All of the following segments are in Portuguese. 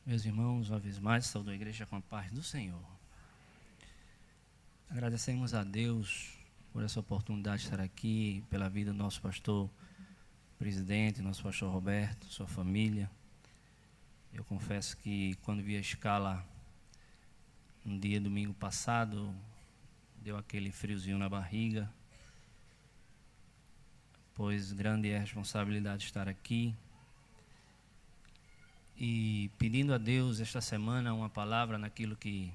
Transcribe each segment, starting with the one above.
Meus irmãos, uma vez mais, saúdo a igreja com a paz do Senhor. Agradecemos a Deus por essa oportunidade de estar aqui, pela vida do nosso pastor presidente, nosso pastor Roberto, sua família. Eu confesso que quando vi a escala no dia domingo passado, deu aquele friozinho na barriga, pois grande é a responsabilidade de estar aqui. E pedindo a Deus esta semana uma palavra naquilo que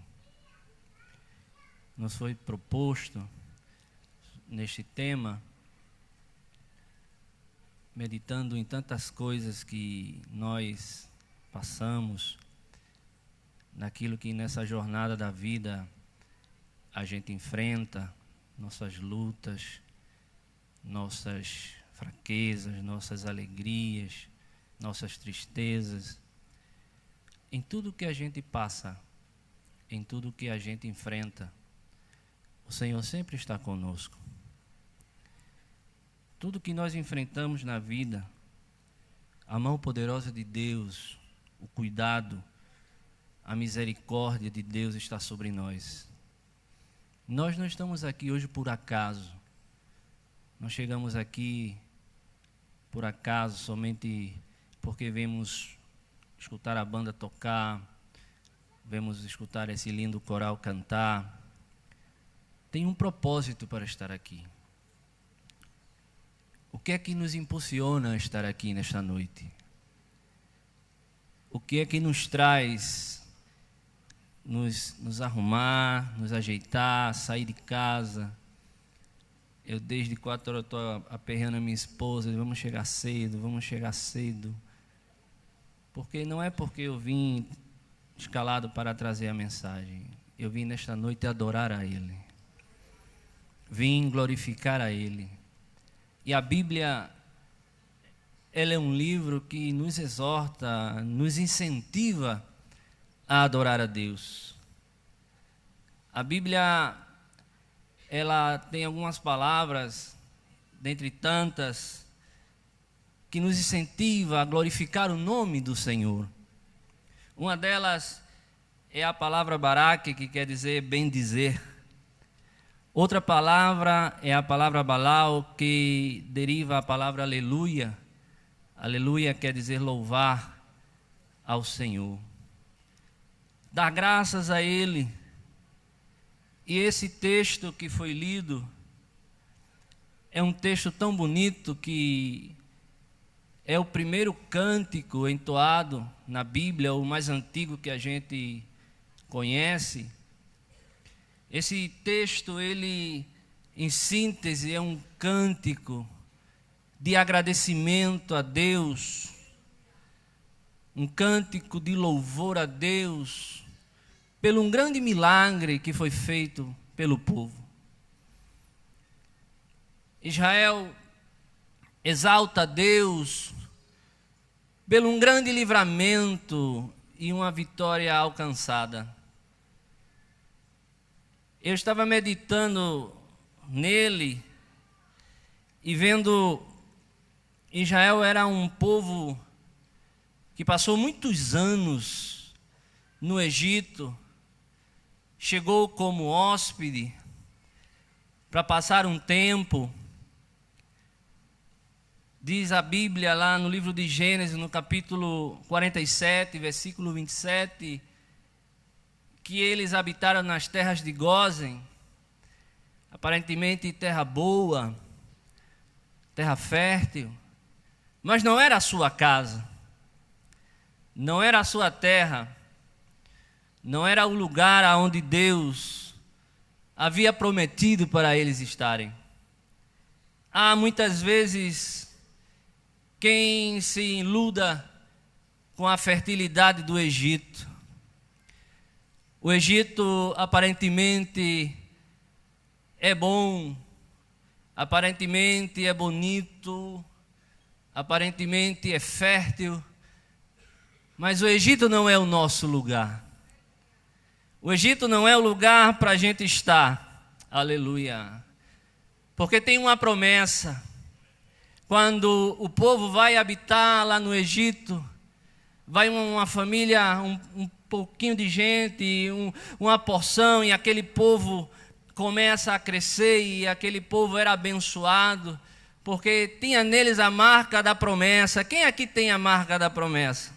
nos foi proposto neste tema, meditando em tantas coisas que nós passamos, naquilo que nessa jornada da vida a gente enfrenta, nossas lutas, nossas fraquezas, nossas alegrias, nossas tristezas. Em tudo que a gente passa, em tudo que a gente enfrenta, o Senhor sempre está conosco. Tudo que nós enfrentamos na vida, a mão poderosa de Deus, o cuidado, a misericórdia de Deus está sobre nós. Nós não estamos aqui hoje por acaso. Não chegamos aqui por acaso, somente porque vemos escutar a banda tocar, vemos escutar esse lindo coral cantar. Tem um propósito para estar aqui. O que é que nos impulsiona a estar aqui nesta noite? O que é que nos traz nos arrumar, nos ajeitar, sair de casa? Eu desde 4 horas estou aperreando a minha esposa, vamos chegar cedo. Porque não é porque eu vim escalado para trazer a mensagem. Eu vim nesta noite adorar a Ele. Vim glorificar a Ele. E a Bíblia, ela é um livro que nos exorta, nos incentiva a adorar a Deus. A Bíblia, ela tem algumas palavras, dentre tantas, que nos incentiva a glorificar o nome do Senhor. Uma delas é a palavra Baraque, que quer dizer bem dizer. Outra palavra é a palavra Balau, que deriva a palavra aleluia. Aleluia quer dizer louvar ao Senhor. Dar graças a Ele. E esse texto que foi lido é um texto tão bonito que é o primeiro cântico entoado na Bíblia, o mais antigo que a gente conhece. Esse texto, ele, em síntese, é um cântico de agradecimento a Deus, um cântico de louvor a Deus, pelo um grande milagre que foi feito pelo povo. Israel exalta a Deus pelo um grande livramento e uma vitória alcançada. Eu estava meditando nele e vendo Israel era um povo que passou muitos anos no Egito, chegou como hóspede para passar um tempo. Diz a Bíblia lá no livro de Gênesis, no capítulo 47, versículo 27, que eles habitaram nas terras de Gósen, aparentemente terra boa, terra fértil, mas não era a sua casa, não era a sua terra, não era o lugar aonde Deus havia prometido para eles estarem. Há muitas vezes quem se iluda com a fertilidade do Egito. O Egito aparentemente é bom, aparentemente é bonito, aparentemente é fértil, mas o Egito não é o nosso lugar. O Egito não é o lugar para a gente estar. Aleluia. Porque tem uma promessa. Quando o povo vai habitar lá no Egito, vai uma família, um pouquinho de gente, uma porção, e aquele povo começa a crescer, e aquele povo era abençoado, porque tinha neles a marca da promessa. Quem aqui tem a marca da promessa?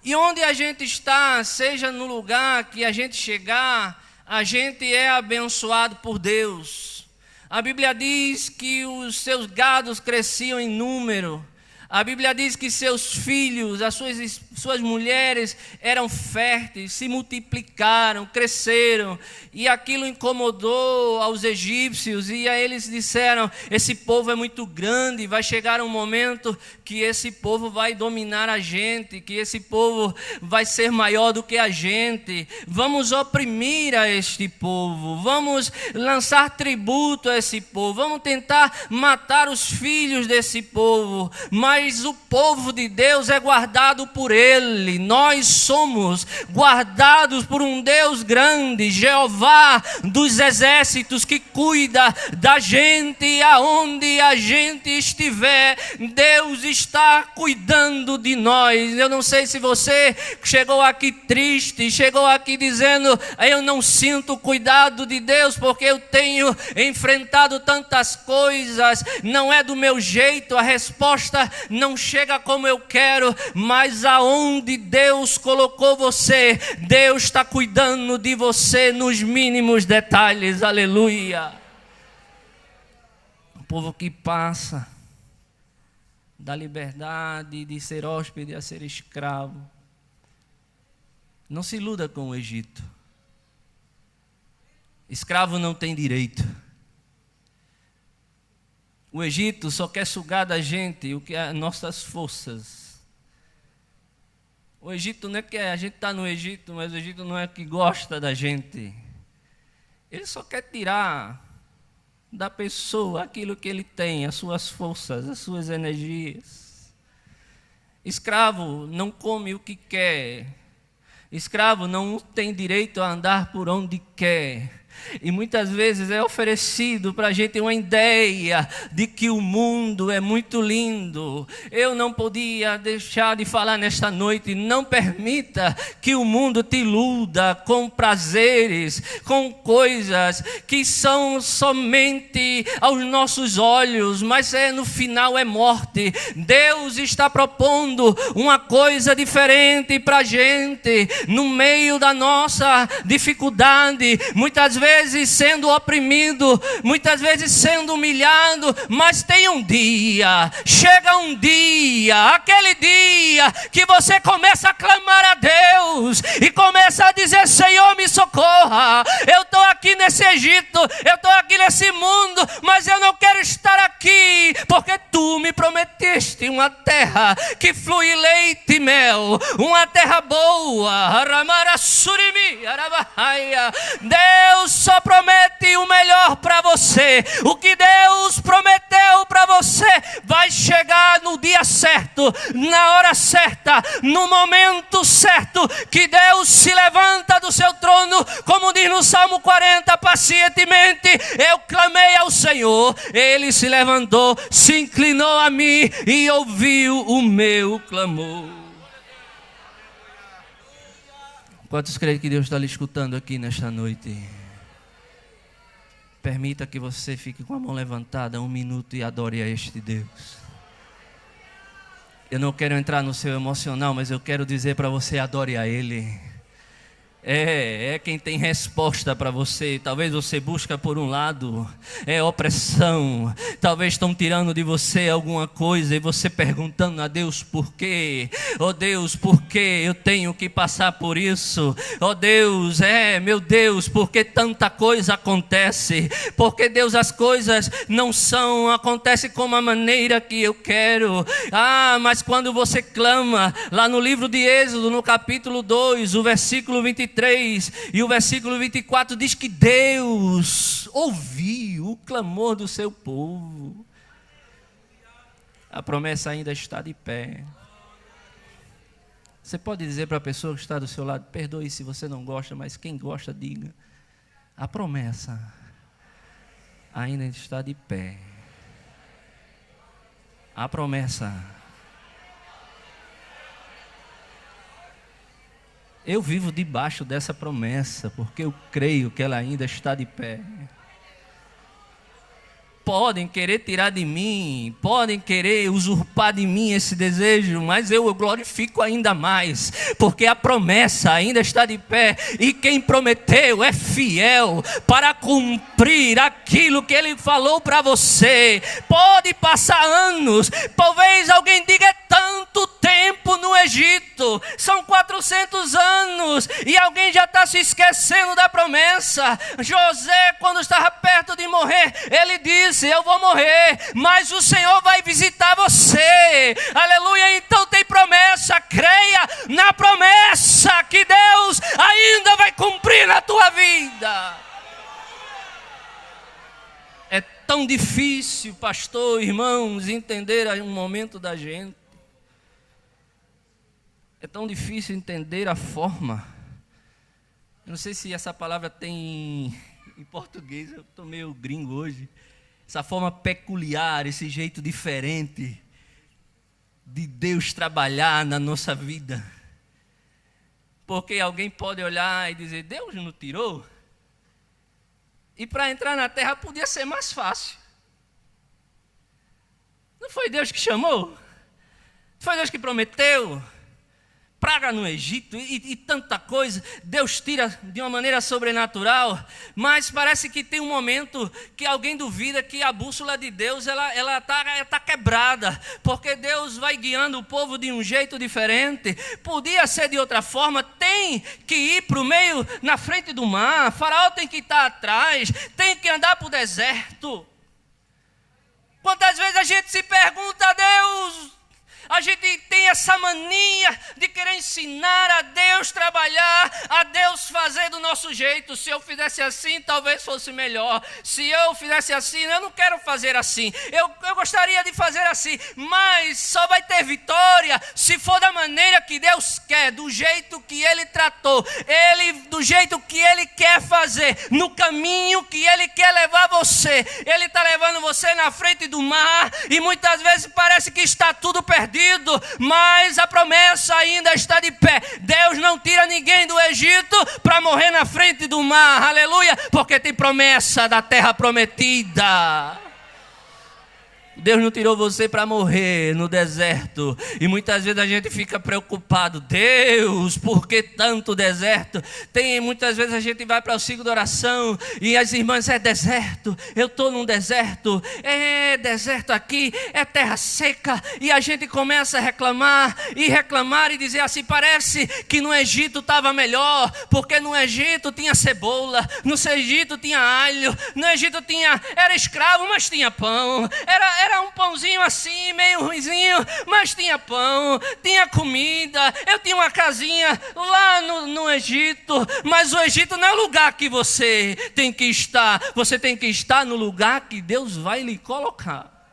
E onde a gente está, seja no lugar que a gente chegar, a gente é abençoado por Deus. A Bíblia diz que os seus gados cresciam em número. A Bíblia diz que seus filhos, as suas mulheres eram férteis, se multiplicaram, cresceram, e aquilo incomodou aos egípcios, e a eles disseram: esse povo é muito grande, vai chegar um momento que esse povo vai dominar a gente, que esse povo vai ser maior do que a gente, vamos oprimir a este povo, vamos lançar tributo a esse povo, vamos tentar matar os filhos desse povo, mas o povo de Deus é guardado por Ele. Nós somos guardados por um Deus grande, Jeová dos exércitos, que cuida da gente aonde a gente estiver. Deus está cuidando de nós. Eu não sei se você chegou aqui triste, chegou aqui dizendo: eu não sinto o cuidado de Deus porque eu tenho enfrentado tantas coisas, não é do meu jeito, a resposta não chega como eu quero, mas aonde Deus colocou você, Deus está cuidando de você nos mínimos detalhes. Aleluia. Um povo que passa da liberdade de ser hóspede a ser escravo. Não se iluda com o Egito. Escravo não tem direito. O Egito só quer sugar da gente o que é nossas forças. O Egito não é que a gente está no Egito, mas o Egito não é que gosta da gente. Ele só quer tirar da pessoa aquilo que ele tem, as suas forças, as suas energias. Escravo não come o que quer. Escravo não tem direito a andar por onde quer. E muitas vezes é oferecido para a gente uma ideia de que o mundo é muito lindo. Eu não podia deixar de falar nesta noite: não permita que o mundo te iluda com prazeres, com coisas que são somente aos nossos olhos, mas no final é morte. Deus está propondo uma coisa diferente para a gente, no meio da nossa dificuldade, muitas vezes sendo oprimido, muitas vezes sendo humilhado, mas tem um dia, chega um dia, aquele dia que você começa a clamar a Deus e começa a dizer: Senhor, me socorra, eu estou aqui nesse Egito, eu estou aqui nesse mundo, mas eu não quero estar aqui, porque Tu me prometeste uma terra que flui leite e mel, uma terra boa. Deus só promete o melhor para você. O que Deus prometeu para você vai chegar no dia certo, na hora certa, no momento certo, que Deus se levanta do seu trono, como diz no Salmo 40, pacientemente eu clamei ao Senhor, Ele se levantou, se inclinou a mim e ouviu o meu clamor. Quantos creem que Deus está lhe escutando aqui nesta noite? Permita que você fique com a mão levantada 1 minuto e adore a este Deus. Eu não quero entrar no seu emocional, mas eu quero dizer para você: adore a Ele. É quem tem resposta para você. Talvez você busca por um lado, é opressão. Talvez estão tirando de você alguma coisa e você perguntando a Deus: por quê? Oh Deus, por que eu tenho que passar por isso? Oh Deus, meu Deus, por que tanta coisa acontece? Porque Deus, as coisas não acontecem como a maneira que eu quero. Mas quando você clama, lá no livro de Êxodo, no capítulo 2, o versículo 23 e o versículo 24 diz que Deus ouviu o clamor do seu povo. A promessa ainda está de pé. Você pode dizer para a pessoa que está do seu lado: perdoe se você não gosta, mas quem gosta, diga: a promessa ainda está de pé. A promessa Eu vivo debaixo dessa promessa, porque eu creio que ela ainda está de pé. Podem querer tirar de mim, podem querer usurpar de mim esse desejo, mas eu glorifico ainda mais, porque a promessa ainda está de pé, e quem prometeu é fiel para cumprir aquilo que ele falou para você. Pode passar anos, talvez alguém diga: é tanto tempo no Egito, são 400 anos, e alguém já está se esquecendo da promessa. José, quando estava perto de morrer, ele disse: eu vou morrer, mas o Senhor vai visitar você. Aleluia. Então tem promessa, creia na promessa que Deus ainda vai cumprir na tua vida. É tão difícil, pastor, irmãos, entender um momento da gente. É tão difícil entender a forma. Eu não sei se essa palavra tem em português, eu estou meio gringo hoje. Essa forma peculiar, esse jeito diferente de Deus trabalhar na nossa vida. Porque alguém pode olhar e dizer: Deus não tirou? E para entrar na terra podia ser mais fácil. Não foi Deus que chamou? Não foi Deus que prometeu? Praga no Egito e tanta coisa, Deus tira de uma maneira sobrenatural, mas parece que tem um momento que alguém duvida que a bússola de Deus ela tá quebrada, porque Deus vai guiando o povo de um jeito diferente. Podia ser de outra forma, tem que ir para o meio, na frente do mar, Faraó tem que estar atrás, tem que andar para o deserto. Quantas vezes a gente se pergunta: a Deus, a gente tem essa mania de querer ensinar a Deus trabalhar, a Deus fazer do nosso jeito. Se eu fizesse assim, talvez fosse melhor. Se eu fizesse assim, eu não quero fazer assim. Eu gostaria de fazer assim, mas só vai ter vitória se for da maneira que Deus quer, do jeito que Ele tratou, do jeito que Ele quer fazer, no caminho que Ele quer levar você. Ele está levando você na frente do mar, e muitas vezes parece que está tudo perdido, mas a promessa ainda está de pé. Deus não tira ninguém do Egito para morrer na frente do mar, aleluia, porque tem promessa da terra prometida. Deus não tirou você para morrer no deserto. E muitas vezes a gente fica preocupado: Deus, por que tanto deserto? Muitas vezes a gente vai para o ciclo de oração e as irmãs: é deserto, eu estou num deserto, é deserto aqui, é terra seca. E a gente começa a reclamar e dizer assim: parece que no Egito estava melhor, porque no Egito tinha cebola, no Egito tinha alho, no Egito era escravo, mas tinha pão, era um pãozinho assim, meio ruinzinho, mas tinha pão, tinha comida. Eu tinha uma casinha lá no Egito, mas o Egito não é o lugar que você tem que estar. Você tem que estar no lugar que Deus vai lhe colocar.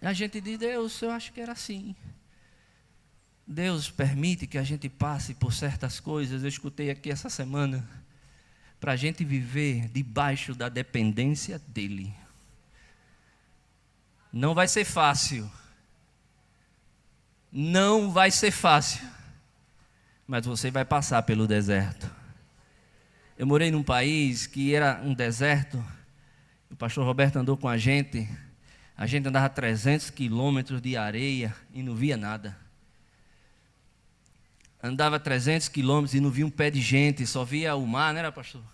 E a gente diz: Deus, eu acho que era assim. Deus permite que a gente passe por certas coisas. Eu escutei aqui essa semana, para a gente viver debaixo da dependência dEle. Não vai ser fácil. Não vai ser fácil. Mas você vai passar pelo deserto. Eu morei num país que era um deserto. O pastor Roberto andou com a gente. A gente andava 300 quilômetros de areia e não via nada. Andava 300 quilômetros e não via um pé de gente. Só via o mar, não era, pastor?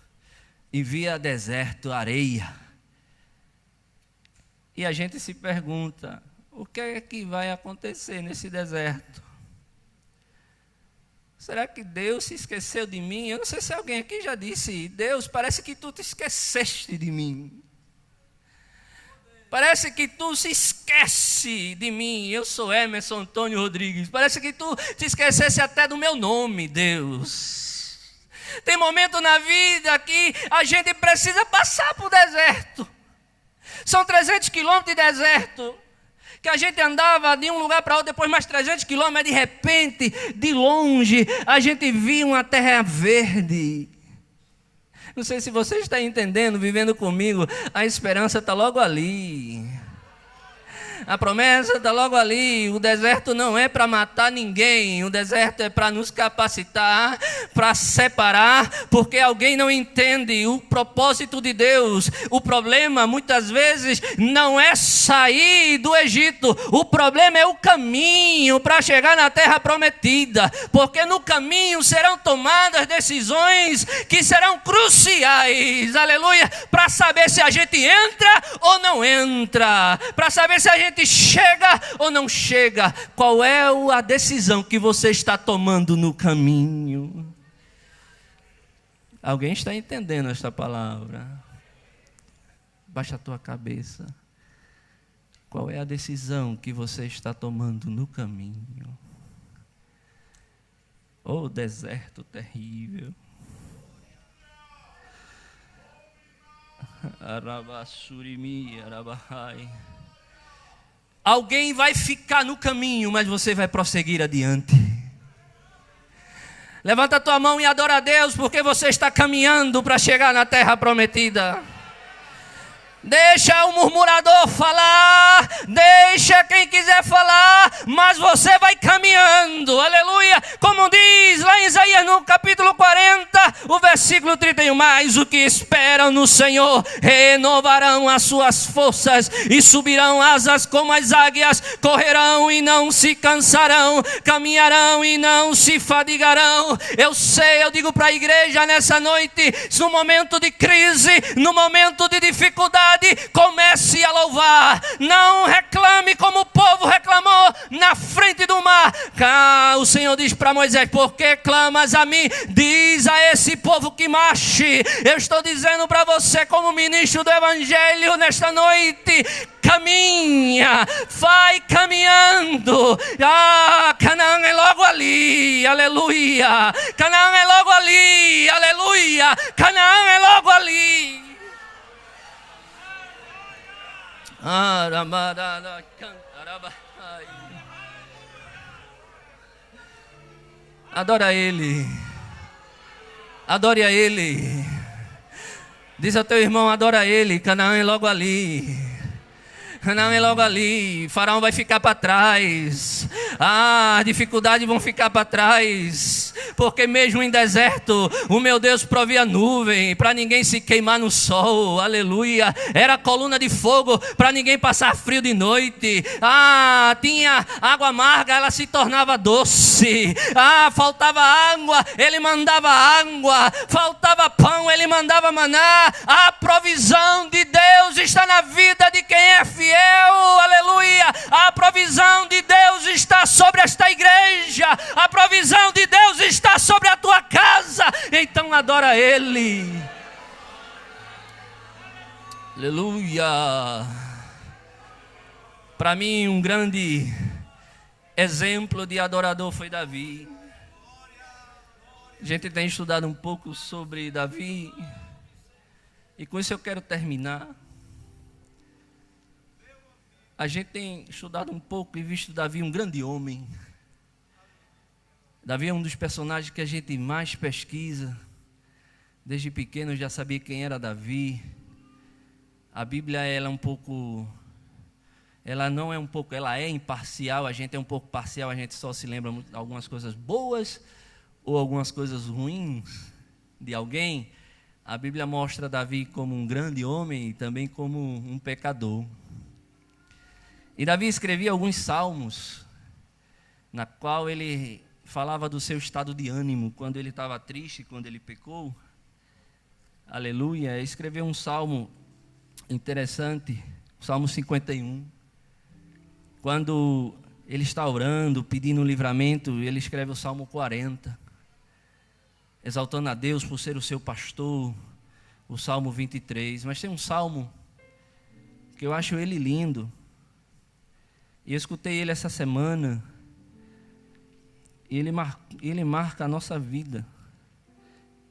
E via deserto, areia. E a gente se pergunta: o que é que vai acontecer nesse deserto? Será que Deus se esqueceu de mim? Eu não sei se alguém aqui já disse: Deus, parece que tu te esqueceste de mim. Parece que tu se esquece de mim. Eu sou Emerson Antônio Rodrigues. Parece que tu te esquecesse até do meu nome, Deus. Tem momento na vida que a gente precisa passar por deserto. São 300 quilômetros de deserto, que a gente andava de um lugar para outro, depois mais 300 quilômetros, mas de repente, de longe, a gente via uma terra verde. Não sei se você está entendendo, vivendo comigo, a esperança está logo ali. A promessa está logo ali. O deserto não é para matar ninguém. O deserto é para nos capacitar, para separar, porque alguém não entende o propósito de Deus. O problema, muitas vezes, não é sair do Egito. O problema é o caminho para chegar na terra prometida. Porque no caminho serão tomadas decisões que serão cruciais. Aleluia! Para saber se a gente entra ou não entra. Para saber se a gente chega ou não chega. Qual é a decisão que você está tomando no caminho? Alguém está entendendo esta palavra? Baixa a tua cabeça. Qual é a decisão que você está tomando no caminho? Oh, deserto terrível. Alguém vai ficar no caminho, mas você vai prosseguir adiante. Levanta a tua mão e adora a Deus, porque você está caminhando para chegar na terra prometida. Deixa o murmurador falar, deixa quem quiser falar, mas você vai caminhando, aleluia, como diz lá em Isaías no capítulo 40, o versículo 31, mas o que esperam no Senhor renovarão as suas forças e subirão asas como as águias, correrão e não se cansarão, caminharão e não se fadigarão. Eu sei, eu digo para a igreja nessa noite, no momento de crise, no momento de dificuldade, comece a louvar, não reclame como o povo reclamou na frente do mar. O Senhor diz para Moisés: por que clamas a mim? Diz a esse povo que marche. Eu estou dizendo para você, como ministro do Evangelho nesta noite, caminha, vai caminhando. Canaã é logo ali, aleluia. Canaã é logo ali, aleluia. Canaã é logo ali. Adora Ele, adore a Ele. Diz ao teu irmão: adora Ele. Canaã é logo ali. Canaã é logo ali. Faraó vai ficar para trás. As dificuldades vão ficar para trás. Porque mesmo em deserto, o meu Deus provia nuvem para ninguém se queimar no sol. Aleluia. Era coluna de fogo para ninguém passar frio de noite. Tinha água amarga, ela se tornava doce. Faltava água, Ele mandava água. Faltava pão, Ele mandava maná. A provisão de Deus está na vida de quem é fiel. Aleluia. A provisão de Deus está sobre esta igreja. A provisão de Deus está sobre a tua casa. Então adora Ele. Aleluia. Para mim, um grande exemplo de adorador foi Davi. A gente tem estudado um pouco sobre Davi, e com isso eu quero terminar. A gente tem estudado um pouco e visto Davi um grande homem. Davi é um dos personagens que a gente mais pesquisa. Desde pequeno eu já sabia quem era Davi. A Bíblia, ela é imparcial. A gente é um pouco parcial, a gente só se lembra de algumas coisas boas ou algumas coisas ruins de alguém. A Bíblia mostra Davi como um grande homem e também como um pecador. E Davi escrevia alguns salmos, na qual ele falava do seu estado de ânimo, quando ele estava triste, quando ele pecou. Aleluia. Escreveu um salmo interessante, o Salmo 51. Quando ele está orando, pedindo um livramento, ele escreve o Salmo 40, exaltando a Deus por ser o seu pastor, o Salmo 23. Mas tem um salmo que eu acho ele lindo, e eu escutei ele essa semana, e ele marca a nossa vida.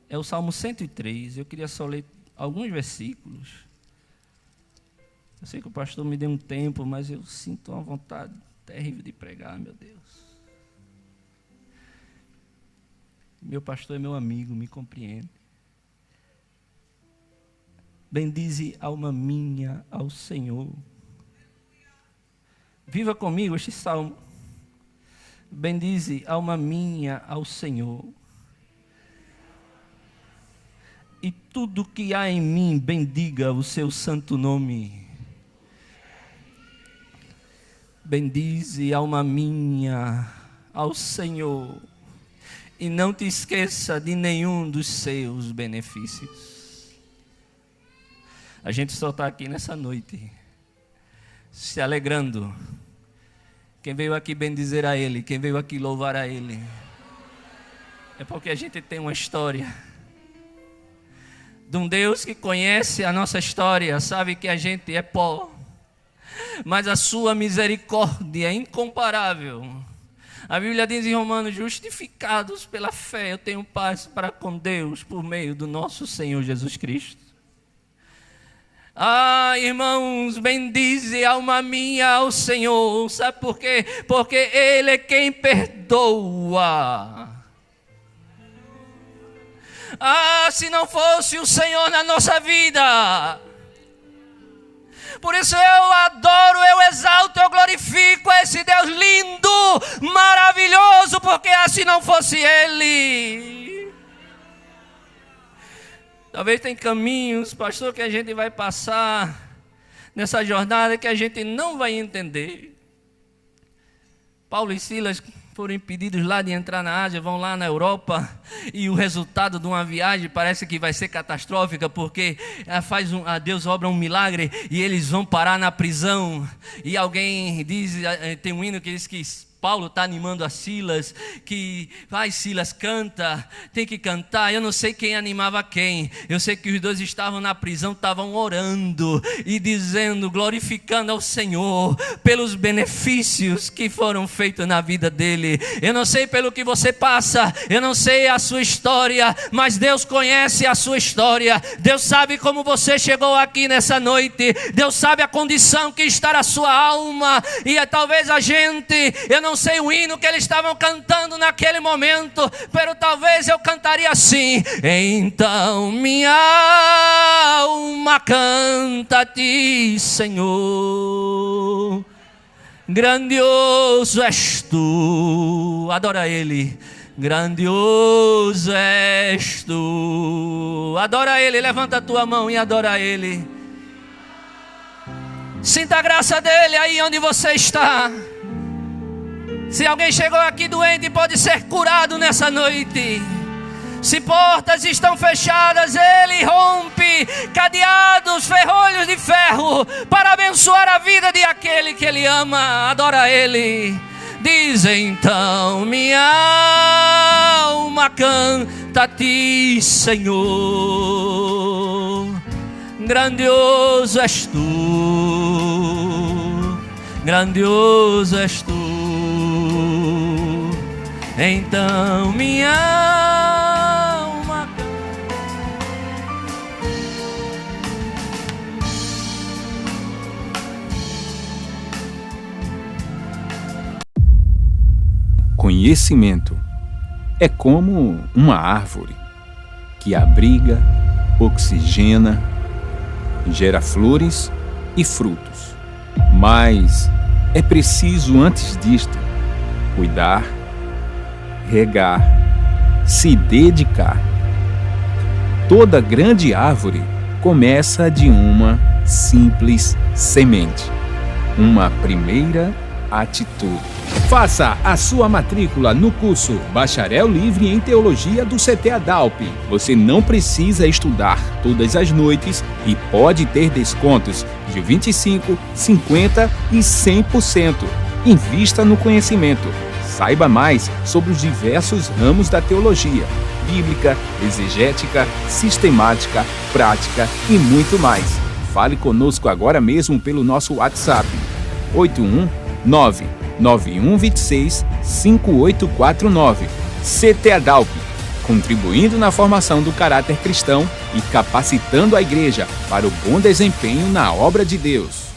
É o Salmo 103, eu queria só ler alguns versículos. Eu sei que o pastor me deu um tempo, mas eu sinto uma vontade terrível de pregar, meu Deus. Meu pastor é meu amigo, me compreende. Bendize alma minha ao Senhor. Viva comigo este salmo. Bendize, alma minha, ao Senhor. E tudo que há em mim, bendiga o seu santo nome. Bendize, alma minha, ao Senhor. E não te esqueça de nenhum dos seus benefícios. A gente só está aqui nessa noite, se alegrando. Quem veio aqui bendizer a Ele, quem veio aqui louvar a Ele, é porque a gente tem uma história de um Deus que conhece a nossa história, sabe que a gente é pó, mas a sua misericórdia é incomparável. A Bíblia diz em Romanos: justificados pela fé, eu tenho paz para com Deus por meio do nosso Senhor Jesus Cristo. Ah, irmãos, bendize alma minha ao Senhor. Sabe por quê? Porque Ele é quem perdoa. Ah, se não fosse o Senhor na nossa vida. Por isso eu adoro, eu exalto, eu glorifico esse Deus lindo, maravilhoso, porque se não fosse Ele. Talvez tem caminhos, pastor, que a gente vai passar nessa jornada que a gente não vai entender. Paulo e Silas foram impedidos lá de entrar na Ásia, vão lá na Europa, e o resultado de uma viagem parece que vai ser catastrófica, porque Deus obra um milagre e eles vão parar na prisão. E alguém diz, tem um hino que diz que Paulo está animando a Silas, que vai Silas, canta, tem que cantar. Eu não sei quem animava quem, eu sei que os dois estavam na prisão, estavam orando e dizendo, glorificando ao Senhor pelos benefícios que foram feitos na vida dele. Eu não sei pelo que você passa, eu não sei a sua história, mas Deus conhece a sua história. Deus sabe como você chegou aqui nessa noite, Deus sabe a condição que está a sua alma. E talvez a gente, eu não sei o hino que eles estavam cantando naquele momento, pero talvez eu cantaria assim: então minha alma canta a ti, Senhor, grandioso és tu. Adora Ele, grandioso és tu. Adora Ele, levanta a tua mão e adora Ele. Sinta a graça dEle aí onde você está. Se alguém chegou aqui doente, pode ser curado nessa noite. Se portas estão fechadas, Ele rompe cadeados, ferrolhos de ferro, para abençoar a vida de aquele que Ele ama. Adora Ele. Diz então: minha alma canta a ti, Senhor, grandioso és tu, grandioso és tu. Então minha alma Conhecimento é como uma árvore que abriga, oxigena, gera flores e frutos. Mas é preciso, antes disto, cuidar, regar, se dedicar. Toda grande árvore começa de uma simples semente, uma primeira atitude. Faça a sua matrícula no curso Bacharel Livre em Teologia do CT Adalp. Você não precisa estudar todas as noites e pode ter descontos de 25%, 50% e 100%. Invista no conhecimento. Saiba mais sobre os diversos ramos da teologia: bíblica, exegética, sistemática, prática e muito mais. Fale conosco agora mesmo pelo nosso WhatsApp 819-9126-5849. CT Adalp, contribuindo na formação do caráter cristão e capacitando a igreja para o bom desempenho na obra de Deus.